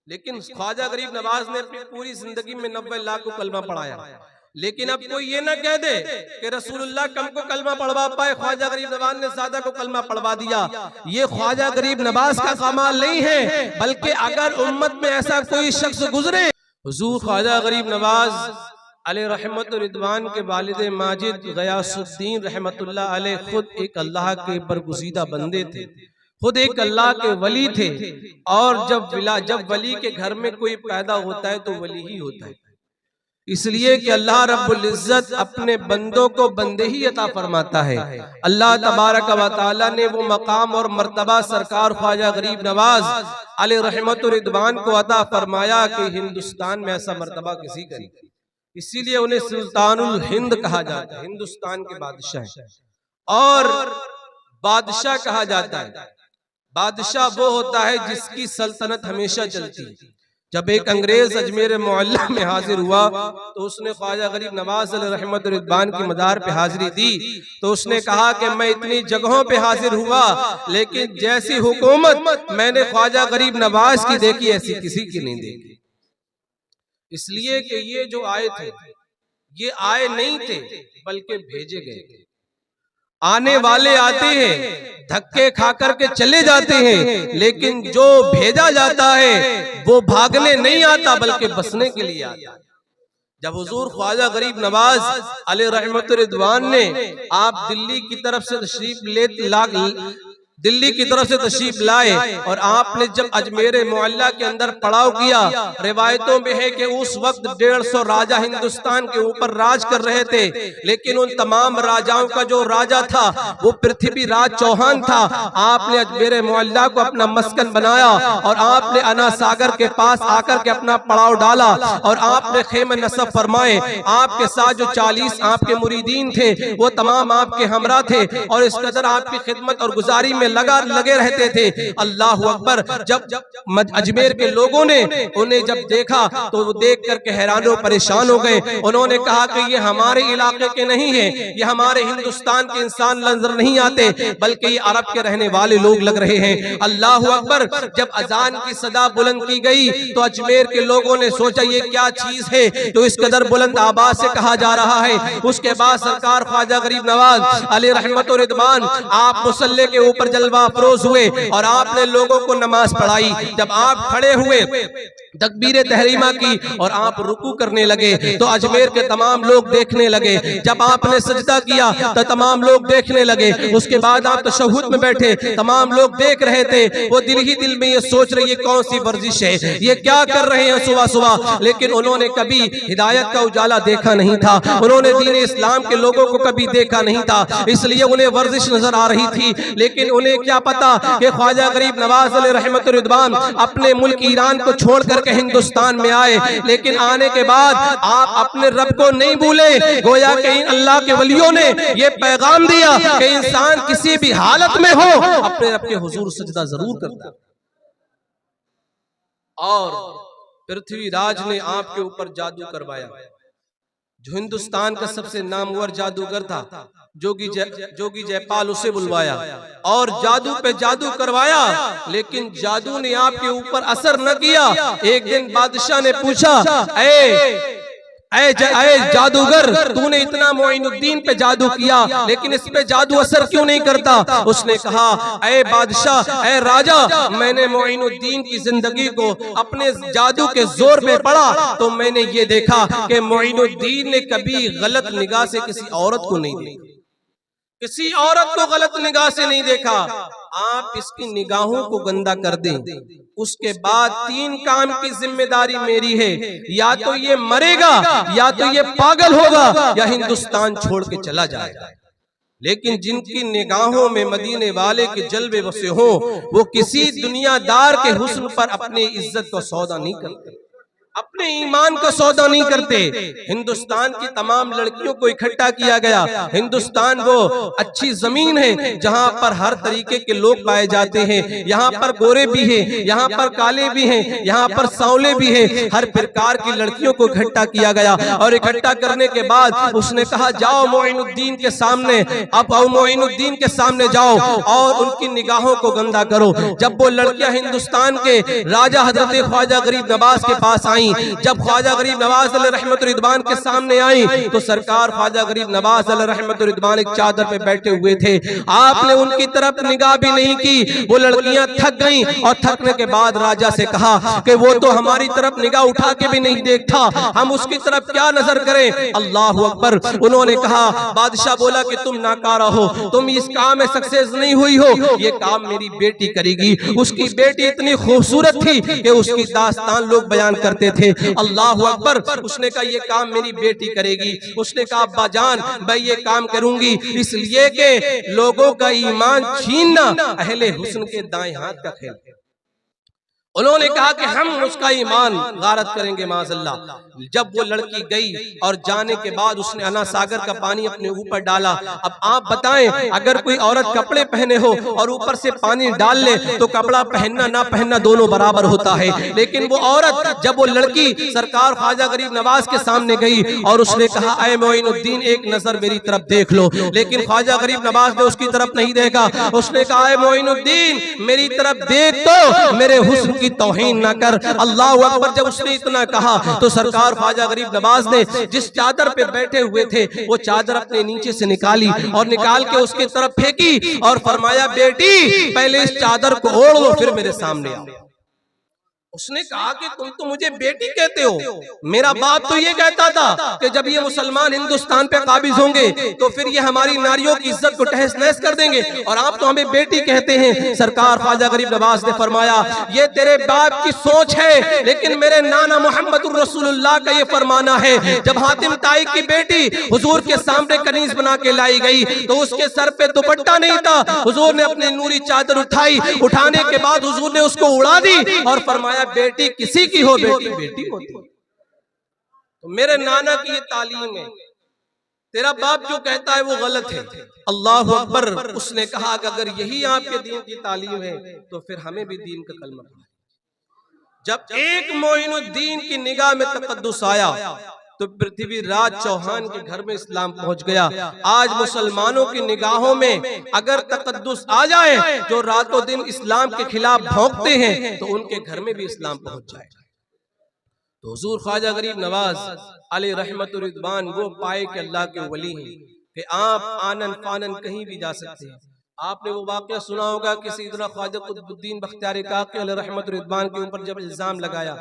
लेकिन ख्वाजा गरीब नवाज ने अपनी पूरी जिंदगी में 90 लाख को कलमा पढ़ाया। लेकिन अब कोई ये ना कह दे कि रसूलुल्लाह कम को कलमा पढ़वा पाए, ख्वाजा गरीब नवाज ने ज्यादा को कलमा पढ़वा दिया। ये ख्वाजा गरीब नवाज का कमाल नहीं है, बल्कि अगर उम्मत में ऐसा कोई शख्स गुजरे, हुजूर ख्वाजा गरीब नवाज अलैहि रहमत रिदवान के वालिद माजिद गयासुद्दीन रहमतुल्लाह अलैह खुद एक अल्लाह के बरगुज़ीदा बंदे थे, खुद एक अल्लाह के वली थे। और जब वली के घर में कोई पैदा होता है तो वली ही होता है, इसलिए कि अल्लाह रब्बुल इज्जत अपने बंदों को बंदे ही अता फरमाता है। अल्लाह तबारक व तआला ने वो मकाम और मर्तबा सरकार ख्वाजा गरीब नवाज अलैहि रहमत रिदवान को अता फरमाया कि हिंदुस्तान में ऐसा मर्तबा किसी का नहीं, इसीलिए उन्हें सुल्तानुल हिंद कहा जाता है, हिंदुस्तान के बादशाह। और बादशाह कहा जाता है, बादशाह वो होता है जिसकी सल्तनत हमेशा चलती है। जब एक अंग्रेज अजमेर मोहल्ला में हाजिर हुआ तो उसने ख्वाजा गरीब नवाज अलैहि रहमत रिदवान की मदार पे हाजिरी दी, तो उसने कहा कि मैं इतनी जगहों पे हाजिर हुआ, लेकिन जैसी हुकूमत मैंने ख्वाजा गरीब नवाज की देखी ऐसी किसी की नहीं देखी। इसलिए कि ये जो आए थे ये आए नहीं थे बल्कि भेजे गए थे। आने वाले आते हैं, धक्के खा करके चले जाते हैं, लेकिन जो भेजा जाता है वो भागने नहीं आता बल्कि बसने के लिए आता है। जब हुजूर ख्वाजा गरीब नवाज अलैहि रहमत रिदवान ने आप दिल्ली की तरफ से तशरीफ लाए और आपने जब अजमेर मोहल्ला के अंदर पड़ाव किया, रिवायतों में है कि उस वक्त 150 राजा हिंदुस्तान के ऊपर राज कर रहे थे, लेकिन उन तमाम राजाओं का जो राजा था वो पृथ्वीराज चौहान था। आपने अजमेर मोहल्ला को अपना मस्कन बनाया और आपने अना सागर के पास आकर के अपना पड़ाव डाला और आपने खेमे नसब फरमाए। आपके साथ जो 40 आपके मुरीदीन थे वो तमाम आपके हमरा थे और इस कदर आपकी खिदमत और गुजारी में लगे रहते थे। अल्लाह अकबर। जब अजमेर के लोगों ने उन्हें जब देखा तो वो देख करके हैरान परेशान हो गए। उन्होंने कहा कि ये हमारे इलाके के नहीं है, ये हमारे हिंदुस्तान के इंसान नजर नहीं आते, बल्कि ये अरब के रहने वाले लोग लग रहे हैं। अल्लाह अकबर। जब अजान की सदा बुलंद की गई तो अजमेर के लोगों ने सोचा ये क्या चीज है तो इस कदर बुलंद आवाज से कहा जा रहा है। उसके बाद सरकार ख्वाजा गरीब नवाज अलैहि रहमत व रिदवान आप मुसल्ले के ऊपर जलवा अफरोज हुए और आपने लोगों को नमाज पढ़ाई। जब आप खड़े हुए तकबीर तहरीमा की और आप रुकू करने लगे तो अजमेर के तमाम लोग देखने लगे। जब आपने सजदा किया तो तमाम लोग देखने लगे। उसके बाद आप तशहुद में बैठे, तमाम लोग देख रहे थे। वो दिल ही दिल में ये सोच रहे ये कौन सी वर्जिश है, ये क्या कर रहे हैं सुबह सुबह। लेकिन उन्होंने कभी हिदायत का उजाला देखा नहीं था, उन्होंने दीन इस्लाम के लोगों को कभी देखा नहीं था, इसलिए उन्हें वर्जिश नजर आ रही थी। लेकिन उन्हें क्या पता कि ख्वाजा गरीब नवाज अलैहि रहमत रिदवान अपने मुल्क ईरान को छोड़कर के हिंदुस्तान में आए, लेकिन आने के बाद आप अपने रब को नहीं भूले। गोया कि इन अल्लाह के वलियों ने ये पैगाम दिया कि इंसान किसी भी हालत में हो अपने रब के हुजूर सजदा जरूर करता है। और पृथ्वीराज ने आपके ऊपर जादू करवाया, जो हिंदुस्तान का सबसे नामवर जादूगर था जोगी जयपाल, उसे बुलवाया और जादू पे जादू करवाया, लेकिन जादू ने आपके ऊपर असर न किया। एक दिन बादशाह ने पूछा, ऐ जादूगर, तूने इतना मोइनुद्दीन पे जादू किया लेकिन इस पे जादू असर क्यों नहीं करता? उसने कहा, ऐ बादशाह, ऐ राजा, मैंने मोइनुद्दीन की जिंदगी को अपने जादू के जोर पे पढ़ा तो मैंने ये देखा कि मोइनुद्दीन ने कभी गलत निगाह से किसी औरत को नहीं देखा, किसी औरत को गलत निगाह से नहीं देखा। आप इसकी निगाहों को गंदा कर दें, उसके बाद 3 काम की जिम्मेदारी मेरी है, या तो ये मरेगा, या तो ये पागल होगा, या हिंदुस्तान छोड़ के चला जाएगा। लेकिन जिनकी निगाहों में मदीने वाले के जलवे बसे हो वो किसी दुनियादार के हुस्न पर अपनी इज्जत को सौदा नहीं करते। अपने ईमान का सौदा नहीं करते। हिंदुस्तान की तमाम लड़कियों को इकट्ठा किया गया। हिंदुस्तान वो अच्छी जमीन है जहां पर हर तरीके के लोग पाए जाते हैं। यहाँ पर गोरे भी हैं, यहाँ पर काले भी हैं, यहाँ पर सांवले भी हैं। हर प्रकार की लड़कियों को इकट्ठा किया गया और इकट्ठा करने के बाद उसने कहा जाओ मोइनुद्दीन के सामने, अब मोइनुद्दीन के सामने जाओ और उनकी निगाहों को गंदा करो। जब वो लड़कियां हिंदुस्तान के राजा हजरत ख्वाजा गरीब नवाज के पास आई, जब ख्वाजा गरीब नवाज रहमत रिदवान के सामने आई तो सरकार ख्वाजा गरीब नवाज रहमत रिदवान एक चादर पे बैठे हुए थे। आपने उनकी तरफ निगाह भी नहीं की। वो लड़कियां थक गईं और थकने के बाद राजा से कहा कि वो तो हमारी तरफ निगाह उठा के भी नहीं देखता, हम उसकी तरफ क्या नजर करें। अल्लाह अकबर। उन्होंने कहा, बादशाह बोला कि तुम नाकारा हो, तुम इस काम में सक्सेस नहीं हुई हो, ये काम मेरी बेटी करेगी। उसकी बेटी इतनी खूबसूरत थी कि उसकी दास्तान लोग बयान करते थे। अल्लाह अकबर। उसने कहा ये काम मेरी बेटी करेगी। उसने कहा अब्बा जान मैं ये काम करूंगी इसलिए कि लोगों का ईमान छीनना अहले हुस्न के दाएं हाथ का खेल है। उन्होंने कहा कि हम उसका ईमान गारत करेंगे माज़अल्लाह। जब वो लड़की गई और जाने के बाद उसने अना सागर का पानी अपने ऊपर डाला। अब आप बताएं अगर कोई औरत कपड़े पहने हो और ऊपर से पानी डाल ले तो कपड़ा पहनना ना पहनना दोनों बराबर होता है। लेकिन वो औरत, जब वो लड़की सरकार ख्वाजा गरीब नवाज के सामने गई और उसने कहा ऐ मोइनुद्दीन एक नजर मेरी तरफ देख लो, लेकिन ख्वाजा गरीब नवाज ने उसकी तरफ नहीं देखा। उसने कहा ऐ मोइनुद्दीन मेरी तरफ देख तो मेरे हुस्न की तौहीन ना कर। अल्लाह अकबर। जब उसने इतना कहा तो सरकार ख्वाजा गरीब नवाज ने जिस चादर पे बैठे हुए थे वो चादर अपने नीचे से निकाली और निकाल के उसकी तरफ फेंकी और फरमाया बेटी पहले इस चादर को ओढ़ लो फिर मेरे सामने आओ। उसने कहा कि तुम तो मुझे बेटी कहते हो, मेरा बाप तो ये कहता था कि जब ये मुसलमान हिंदुस्तान पे काबिज होंगे तो फिर ये हमारी नारियों की इज्जत को तहस नहस कर देंगे और आप तो हमें बेटी कहते हैं। सरकार ख्वाजा गरीब नवाज ने फरमाया ये तेरे बाप की सोच है, लेकिन मेरे नाना मोहम्मद रसूलुल्लाह का ये फरमाना है। जब हातिम ताई की बेटी हुजूर के सामने कनीज बना के लाई गई तो उसके सर पे दुपट्टा नहीं था। हुजूर ने अपनी नूरी चादर उठाई, उठाने के बाद हुजूर ने उसको उड़ा दी और फरमाया बेटी किसी की हो बेटी बेटी होती। तो मेरे नाना की ये तालीम है, तेरा बाप जो कहता है वो गलत है। अल्लाह अकबर। उसने कहा कि अगर यही आपके दीन की तालीम है तो फिर हमें भी दीन का कलमा पढ़ाएं। जब एक मोइनुद्दीन की निगाह में तकद्दुस आया तो पृथ्वीराज चौहान के घर में इस्लाम पहुंच गया। आज मुसलमानों की निगाहों में अगर तकद्दुस आ जाए जो रातों दिन इस्लाम के खिलाफ भौंकते हैं तो उनके घर में भी इस्लाम पहुंच जाएगा। तो हुजूर ख्वाजा गरीब नवाज अलैहि रहमत रिदवान वो पाए कि अल्लाह के वली हैं कि आप आनन फानन कहीं भी जा सकते हैं। आपने वो वाक़या सुना होगा कि सैयदना ख्वाजा कुतुबुद्दीन बख्तियार काकी अलैहि रहमत रिदवान के ऊपर जब इल्जाम लगाया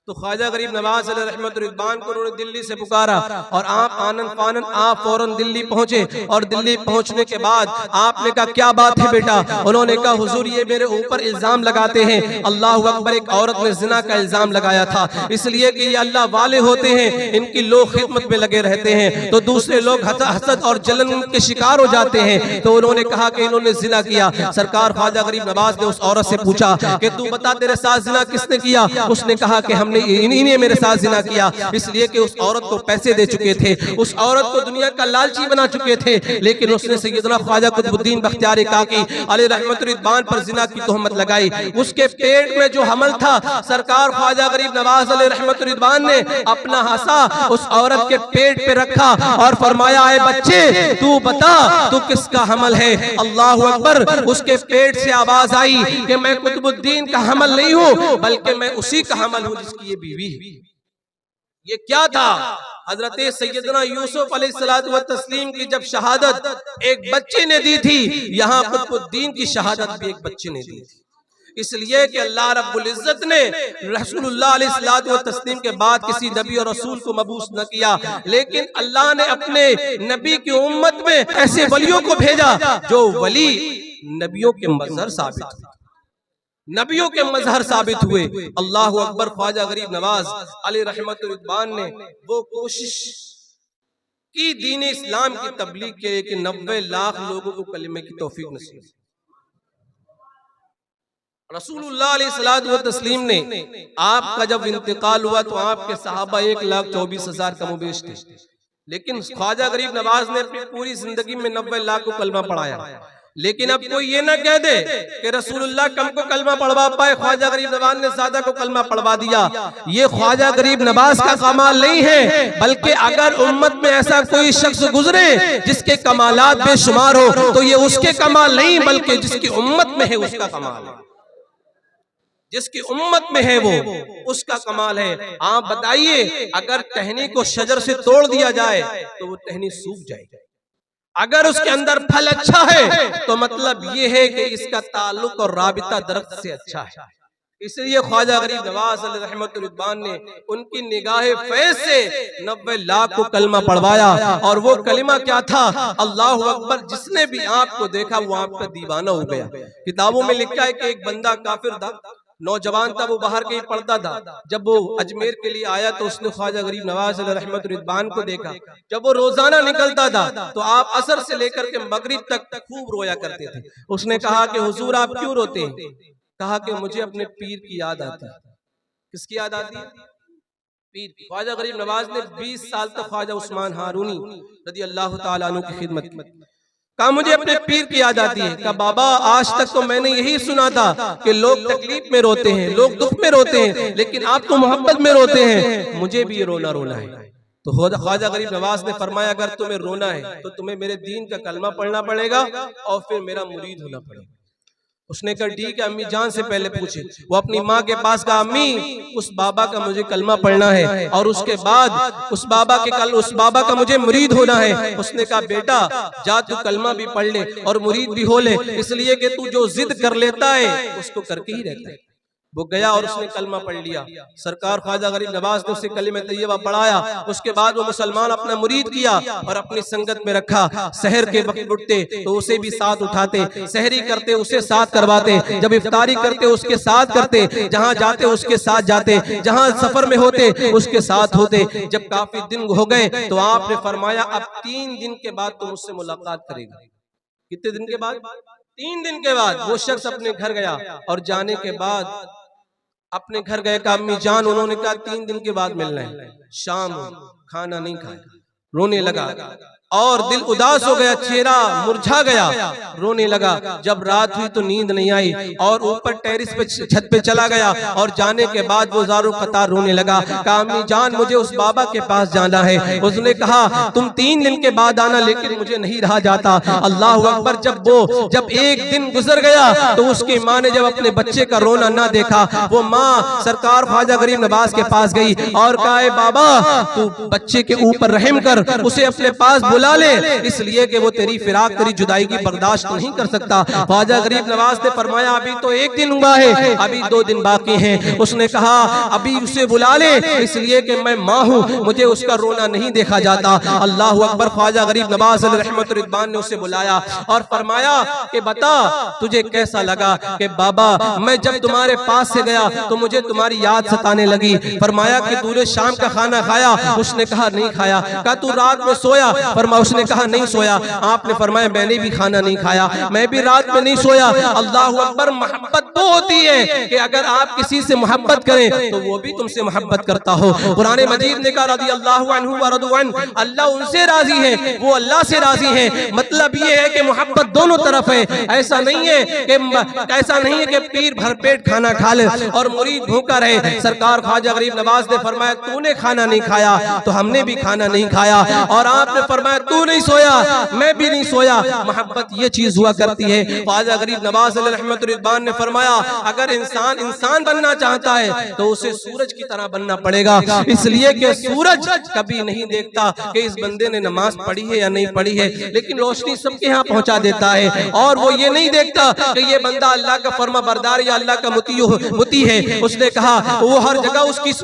तो ख्वाजा गरीब नवाज अलैहि रहमत रिदवान को उन्होंने दिल्ली से पुकारा और आप आनन फानन आप फौरन दिल्ली पहुंचे। और दिल्ली पहुंचने के बाद आपने कहा क्या बात है बेटा। उन्होंने कहा हुजूर ये मेरे ऊपर इल्जाम लगाते हैं। अल्लाह अकबर। एक औरत ने जिना का इल्जाम लगाया था इसलिए कि ये अल्लाह वाले होते हैं, इनकी लोग खिदमत में लगे रहते हैं तो दूसरे लोग हसद और जलन के शिकार हो जाते हैं। तो उन्होंने कहा कि इन्होंने जिना किया। सरकार ख्वाजा गरीब नवाज ने उस औरत से पूछा कि तू बता तेरे साथ जिना किसने किया। उसने कहा कि हमने इन्हीं ने मेरे साथ जिना किया, इसलिए कि उस औरत को पैसे दे चुके थे, उस औरत को दुनिया का लालची बना चुके थे, लेकिन उसने सैयदना ख्वाजा कुतुबुद्दीन बख्तियार काकी अलैहि रहमत रिदवान पर जिना की तोहमत लगाई। उसके पेट में जो हमल था सरकार ख्वाजा गरीब नवाज अलैहि रहमत रिदवान ने अपना हंसा उस औरत के पेट पे रखा और फरमाया ऐ बच्चे तू बता तू किसका हमल है। अल्लाह अकबर। उसके पेट से आवाज आई कि मैं कुतुबुद्दीन का हमल नहीं हूं बल्कि मैं उसी का हमल हूं जिसकी ये बीवी है। ये क्या था। हजरत सैयदना यूसुफ अलैहिस्सलातु व तस्लीम की जब शहादत एक बच्चे ने दी थी, यहाँ कुतुबुद्दीन की शहादत भी एक बच्चे ने दी थी। इसलिए कि अल्लाह रब्बुल इज्जत ने रसूलुल्लाह अलैहिस्सलातु व तस्लीम के बाद किसी नबी और रसूल को मबूस न किया, लेकिन अल्लाह ने अपने नबी की उम्मत में ऐसे वलियों को भेजा जो वली नबियों के मजहर साबित हुए, नबियों के मजहर साबित हुए। अल्लाह अकबर। ख्वाजा गरीब नवाज अलैहि रहमत रिदवान ने वो कोशिश की दीन इस्लाम की तबलीग के लिए कि 90 लाख लोगों को कलिमे की तौफीक नसीब। रसूलुल्लाह अलैहिस्सलातु व तस्लीम ने आपका जब इंतकाल हुआ तो आपके सहाबा 1,24,000 कमोबेश थे, लेकिन ख्वाजा गरीब नवाज ने अपनी पूरी जिंदगी में 90 लाख को कलमा पढ़ाया। लेकिन अब कोई ये ना कह दे कि रसूलुल्लाह कम को कलमा पढ़वा पाए, ख्वाजा गरीब नवाज ने ज़्यादा को कलमा पढ़वा दिया। ये ख्वाजा गरीब नवाज का कमाल नहीं है, बल्कि अगर उम्मत में ऐसा कोई शख्स गुजरे जिसके कमालात बेशुमार हो तो ये उसके कमाल नहीं, बल्कि जिसकी उम्मत में है उसका कमाल है। जिसकी उम्मत में है वो उसका कमाल है। आप बताइए, अगर टहनी को शजर से तोड़ दिया जाए तो वो टहनी सूख जाएगी। अगर उसके अंदर फल अच्छा है तो मतलब ये है कि इसका ताल्लुक और राबिता दरख्त से अच्छा है। इसलिए ख्वाजा गरीब नवाज रहमतुल्लाह रिदवान ने उनकी निगाहे फैज़ से 90 लाख को कलमा पढ़वाया। और वो कलिमा क्या था? अल्लाहु अकबर। जिसने भी आपको देखा वो आपका दीवाना हो गया। किताबों में लिखा है कि एक बंदा काफिर था, नौजवान था, वो बाहर कहीं पढ़ता था। जब वो अजमेर के लिए आया तो उसने ख्वाजा गरीब नवाज रहमतुल्लाह रिदवान को देखा। जब वो रोजाना निकलता था तो आप असर से लेकर के मगरिब तक खूब रोया करते थे। उसने कहा कि हुजूर आप क्यों रोते हैं? कहा कि मुझे अपने पीर की याद आती है। किसकी याद आती है? पीर। ख्वाजा गरीब नवाज ने 20 साल तक ख्वाजा उस्मान हारूनी रज़ी अल्लाह ताला अन्हु की खिदमत की। कहा मुझे अपने पीर की याद आती है। कहा बाबा आज तक तो मैंने यही सुना था कि लोग तकलीफ में रोते हैं, लोग दुख में रोते हैं, लेकिन आप तो मोहब्बत में रोते हैं, मुझे भी ये रोना रोना है। तो ख्वाजा गरीब नवाज ने फरमाया अगर तुम्हें रोना है तो तुम्हें मेरे दीन का कलमा पढ़ना पड़ेगा और फिर मेरा मुरीद होना पड़ेगा। उसने कहा ठीक है अम्मी जान से पहले पूछे। वो अपनी माँ के पास कहा अम्मी उस बाबा का मुझे कलमा पढ़ना है और उसके बाद उस बाबा का मुझे मुरीद होना है। उसने कहा बेटा जा तू कलमा भी पढ़ ले और मुरीद भी हो ले, इसलिए कि तू जो जिद कर लेता है उसको करके ही रहता है। वो गया और उसने कलमा पढ़ लिया। सरकार ख्वाजा गरीब नवाज ने उसे कलिमा तैयबा पढ़ाया। उसके बाद वो मुसलमान अपना मुरीद किया और अपनी संगत में रखा। सहर के वक्त उठते तो उसे भी साथ उठाते, सहरी करते उसे साथ करवाते, जब इफ्तारी करते उसके साथ करते, जहां जाते उसके साथ जाते, जहां सफर में होते उसके साथ होते। जब काफी दिन हो गए तो आपने फरमाया अब 3 दिन के बाद तुम मुझसे मुलाकात करेगा। कितने दिन के बाद? 3 दिन के बाद। वो शख्स अपने घर गया और जाने के बाद अपने घर गए का अम्मी जान, उन्होंने कहा 3 दिन के बाद मिलना है। शाम खाना नहीं खाया, रोने लगा और दिल उदास हो गया, चेहरा मुरझा गया, रोने लगा। जब रात हुई तो नींद नहीं आई और ऊपर टेरिस पे छत पे चला गया और जाने के बाद वो ज़ारो कतार रोने लगा। कहा अम्मी जान मुझे उस बाबा के पास जाना है। उसने कहा तुम 3 दिन के बाद आना, लेकिन मुझे नहीं रहा जाता। अल्लाह अकबर। जब एक दिन गुजर गया तो उसकी माँ ने जब अपने बच्चे का रोना ना देखा, वो माँ सरकार ख्वाजा गरीब नवाज के पास गई और कहा बाबा तू बच्चे के ऊपर रहम कर, उसे अपने पास बुला ले, इसलिए कि वो तेरी फिराक तेरी जुदाई की बर्दाश्त नहीं कर सकता। ख्वाजा गरीब नवाज ने फरमाया अभी तो 1 दिन हुआ है, अभी 2 दिन बाकी हैं। उसने कहा अभी उसे बुला ले, इसलिए कि मैं माँ हूँ, मुझे उसका रोना नहीं देखा जाता। अल्लाह अकबर। ख्वाजा गरीब नवाज रहमतुल्लाह रिदवान ने उसे बुलाया और फरमाया कि बता तुझे कैसा लगा कि बाबा मैं जब तुम्हारे पास से गया तो मुझे तुम्हारी याद सताने लगी। फरमाया कि तूने शाम का खाना खाया? उसने कहा नहीं खाया। कहा तू रात में सोया? फरमाया उसने कहा नहीं सोया। आपने फरमाया मैंने भी खाना नहीं खाया, मैं भी रात में नहीं सोया। अल्लाह अकबर। मोहब्बत वो होती है कि अगर आप किसी से मोहब्बत करें तो वो भी तुमसे मोहब्बत करता हो। कुरान मजीद ने कहा रज़ी अल्लाहु अन्हु व रज़ु अन्हु, अल्लाह उनसे राजी है, वो अल्लाह से राजी है। मतलब ये है कि मोहब्बत दोनों तरफ है। ऐसा नहीं है कि पीर भरपेट खाना खा ले और मुरीद भूखा रहे। सरकार ख्वाजा गरीब नवाज ने फरमाया तूने खाना नहीं खाया तो हमने भी खाना नहीं खाया, और आपने फरमाया तू नहीं सोया मैं भी नहीं सोया। मोहब्बत ये चीज हुआ करती है। ख्वाजा गरीब नवाज रहमतुल्लाह रिदवान ने फरमाया अगर इंसान बनना चाहता है तो उसे सूरज की तरह बनना पड़ेगा, इसलिए कि सूरज कभी नहीं देखता कि इस बंदे ने नमाज पढ़ी है या नहीं पढ़ी है, लेकिन रोशनी सबके यहाँ पहुंचा देता है। और वो ये नहीं देखता कि ये बंदा अल्लाह का फर्मा बरदार या अल्लाह का मुती है। उसने कहा वो हर जगह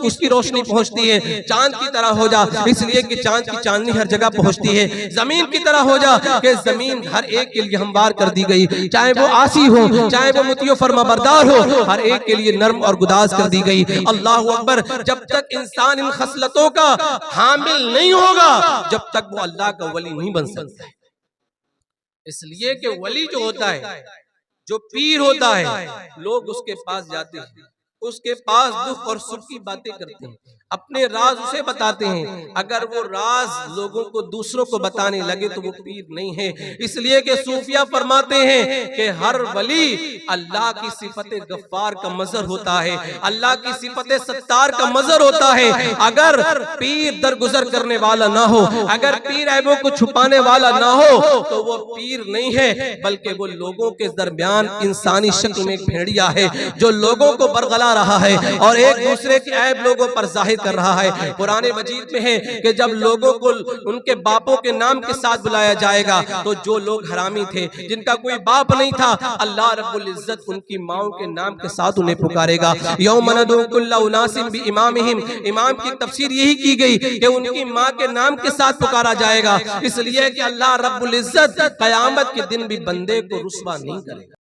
उसकी रोशनी पहुंचती है। चांद की तरह हो जा, इसलिए कि चांद की चांदनी हर जगह पहुंचती है। जमीन की तरह हो जा कि जमीन हर एक के लिए हमवार कर दी गई, चाहे वो आसी हो चाहे वो मुतियो फर्मा बरदार हो, हर एक के लिए नर्म और गुदाज कर दी गई। अल्लाह अकबर। जब तक इंसान इन खसलतों का हामिल नहीं होगा जब तक वो अल्लाह का वली नहीं बन सकता। इसलिए कि वली जो होता है जो पीर होता है लोग उसके पास जाते हैं, उसके पास दुख और सुख की बातें करते हैं, अपने राज उसे बताते हैं। अगर वो राज लोगों को दूसरों को बताने लगे तो वो पीर नहीं है। इसलिए कि सूफिया फरमाते हैं कि हर वली अल्लाह की सिफत गफ्फार का मजहर होता है, अल्लाह की सिफत सत्तार का मजहर होता है। अगर पीर दरगुजर करने वाला ना हो, अगर पीर ऐबों को छुपाने वाला ना हो तो वो पीर नहीं है, बल्कि वो लोगों के दरमियान इंसानी शक्ल में एक भेड़िया है जो लोगों को बरगला रहा है और एक दूसरे के ऐब लोगों पर जाहिर कर रहा है। कुरान मजीद में है कि जब लोगों को उनके बापों के नाम के साथ बुलाया जाएगा तो जो लोग हरामी थे, जिनका कोई बाप नहीं था, अल्लाह रब्बुल इज्जत उनकी माओं के नाम के साथ उन्हें पुकारेगा। यौम नदू कुल्ला उनासिम बि इमामिहिम, इमाम की तफसीर यही की गई कि उनकी माँ के नाम के साथ पुकारा जाएगा, इसलिए कि अल्लाह रब्बुल इज्जत कयामत के दिन भी बंदे को रुस्वा नहीं करेगा।